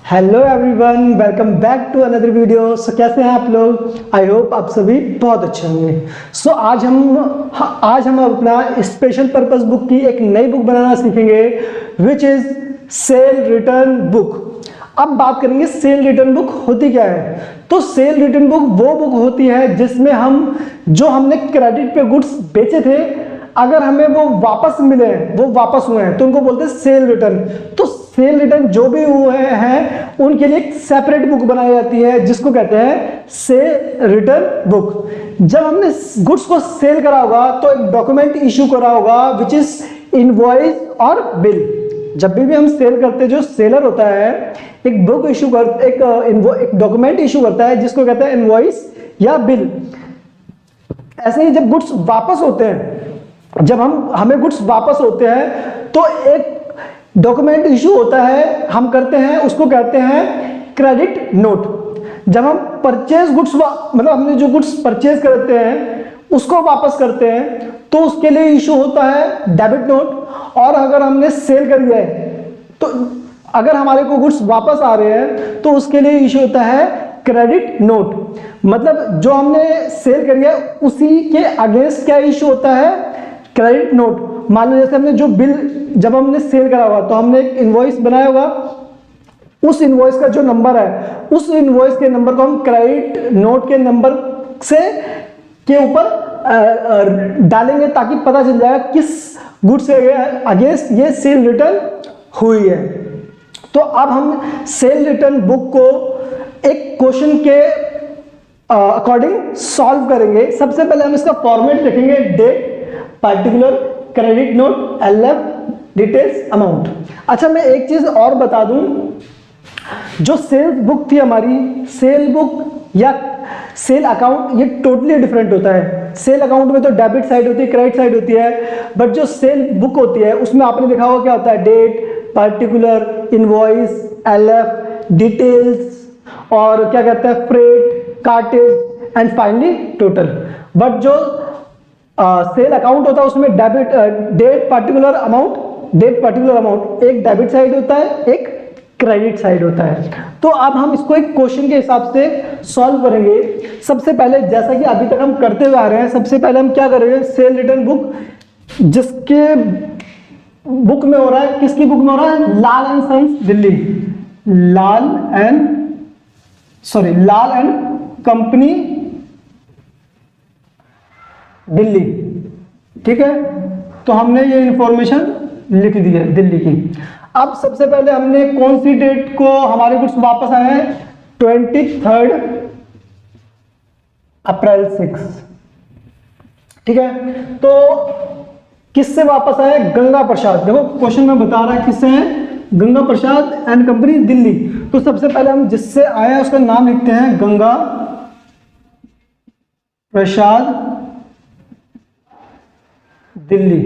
Hello everyone, welcome back to another video. So कैसे हैं आप लोग? आई होप आप सभी बहुत अच्छे होंगे। सो आज हम अपना स्पेशल पर्पस बुक की एक नई बुक बनाना सीखेंगे, which is cell return book. अब बात करेंगे सेल रिटर्न बुक होती क्या है। तो सेल रिटर्न बुक वो बुक होती है जिसमें हमने क्रेडिट पे गुड्स बेचे थे, अगर हमें वो वापस मिले, वो वापस हुए हैं, तो उनको बोलते हैं सेल रिटर्न। तो सेल रिटर्न जो भी हुए हैं उनके लिए एक सेपरेट बुक बनाई जाती है जिसको कहते हैं सेल रिटर्न बुक। जब हमने गुड्स को सेल करा होगा तो एक डॉक्यूमेंट इशू करा होगा विच इज इनवॉइस और बिल। जब भी हम सेल करते हैं, जो सेलर होता है एक बुक इशू कर एक डॉक्यूमेंट इशू करता है जिसको कहते हैं इनवॉइस या बिल। ऐसे ही जब गुड्स वापस होते हैं, जब हमें गुड्स वापस होते हैं तो एक डॉक्यूमेंट इशू होता है, हम करते हैं, उसको कहते हैं क्रेडिट नोट। जब हम परचेज गुड्स मतलब हमने जो गुड्स परचेज करते हैं उसको वापस करते हैं तो उसके लिए इशू होता है डेबिट नोट। और अगर हमने सेल करी है तो अगर हमारे को गुड्स वापस आ रहे हैं तो उसके लिए इशू होता है क्रेडिट नोट। मतलब जो हमने सेल करी है उसी के अगेंस्ट क्या इशू होता है, क्रेडिट नोट। मान लो जैसे हमने जो बिल जब हमने सेल करा होगा तो हमने एक इनवॉइस बनाया होगा, उस इनवॉइस का जो नंबर है उस इनवॉइस के नंबर को हम क्रेडिट नोट के नंबर से के ऊपर डालेंगे ताकि पता चल जाएगा किस गुड से अगेंस्ट ये सेल रिटर्न हुई है। तो अब हम सेल रिटर्न बुक को एक क्वेश्चन के अकॉर्डिंग सॉल्व करेंगे। सबसे पहले हम इसका फॉर्मेट लिखेंगे, date, particular, credit note, LF, details, amount. अच्छा, मैं एक चीज और बता दूं, जो सेल्स बुक थी हमारी, सेल बुक या सेल अकाउंट, ये टोटली डिफरेंट होता है। सेल अकाउंट में तो डेबिट साइड होती है, क्रेडिट साइड होती है, बट जो सेल बुक होती है उसमें आपने देखा होगा क्या होता है, date, particular, invoice, LF, details और क्या कहते हैं freight, cartage and finally total. But जो सेल अकाउंट होता है उसमें डेट पार्टिकुलर अमाउंट एक डेबिट साइड होता है, एक क्रेडिट साइड होता है। तो अब हम इसको एक क्वेश्चन के हिसाब से सॉल्व करेंगे। सबसे पहले, जैसा कि अभी तक हम करते हुए आ रहे हैं, सबसे पहले हम क्या करेंगे, सेल रिटर्न बुक जिसके बुक में हो रहा है, किसकी बुक में हो रहा है, Lal and sons Delhi, Lal and company Delhi. ठीक है, तो हमने ये इंफॉर्मेशन लिख दी है दिल्ली की। अब सबसे पहले हमने कौन सी डेट को हमारे गुड्स वापस आए हैं, 23 अप्रैल 6। ठीक है, तो किससे वापस आए, गंगा प्रसाद। देखो क्वेश्चन में बता रहा है किससे है, गंगा प्रसाद एंड कंपनी दिल्ली। तो सबसे पहले हम जिससे आया उसका नाम लिखते हैं, गंगा प्रसाद दिल्ली।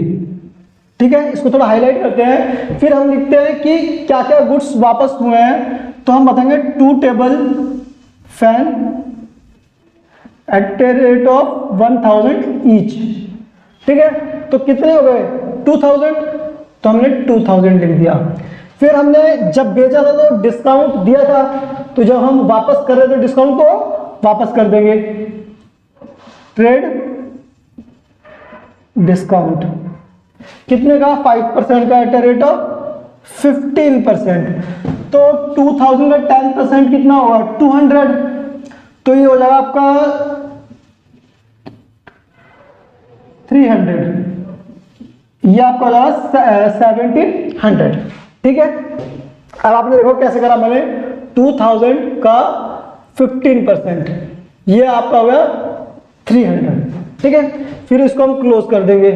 ठीक है, इसको थोड़ा हाईलाइट करते हैं। फिर हम लिखते हैं कि क्या क्या गुड्स वापस हुए हैं, तो हम बताएंगे 2 table fan at a rate of 1000 each. ठीक है, तो कितने हो गए, 2000, तो हमने 2000 लिख दिया। फिर हमने जब बेचा था तो डिस्काउंट दिया था, तो जब हम वापस कर रहे थे डिस्काउंट को वापस कर देंगे, ट्रेड डिस्काउंट कितने का, 5% का एट ए रेट ऑफ 15%। तो 2000 का 10% कितना होगा, 200। तो ये हो जाएगा आपका 300, ये आपका हो जाएगा 1700। ठीक है, अब आपने देखो कैसे करा मैंने, 2000 का 15%, ये आपका हो गया 300। ठीक है, फिर इसको हम क्लोज कर देंगे।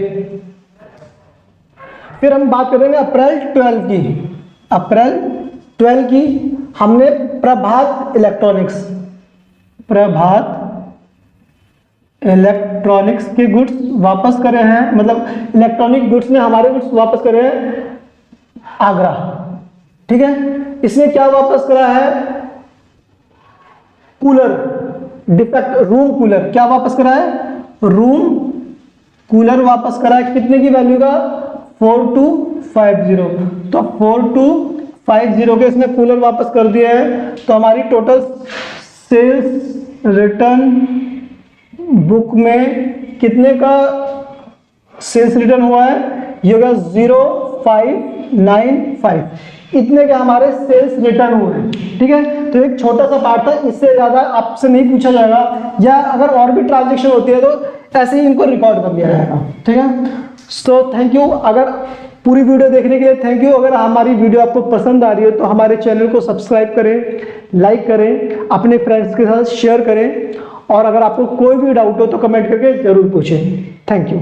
फिर हम बात करेंगे अप्रैल 12 की। अप्रैल 12 की हमने प्रभात इलेक्ट्रॉनिक्स के गुड्स वापस करे हैं, मतलब इलेक्ट्रॉनिक गुड्स ने हमारे गुड्स वापस करे हैं आगरा। ठीक है, इसने क्या वापस करा है, कूलर डिफेक्ट, रूम कूलर क्या वापस करा है, रूम कूलर वापस करा है, कितने की वैल्यू का, 4250। तो 4250 50 के इसमें कूलर वापस कर दिया है, तो हमारी टोटल सेल्स रिटर्न बुक में कितने का सेल्स रिटर्न हुआ है, ये होगा 0595, इतने के हमारे सेल्स रिटर्न हुए हैं। ठीक है, तो एक छोटा सा पार्ट था, इससे ज्यादा आपसे नहीं पूछा जाएगा, या अगर और भी ट्रांजेक्शन होती है तो ऐसे ही इनको रिकॉर्ड कर लिया जाएगा। ठीक है, सो थैंक यू। अगर पूरी वीडियो देखने के लिए थैंक यू। अगर हमारी वीडियो आपको पसंद आ रही है तो हमारे चैनल को सब्सक्राइब करें, लाइक करें, अपने फ्रेंड्स के साथ शेयर करें, और अगर आपको कोई भी डाउट हो तो कमेंट करके जरूर पूछें। Thank you.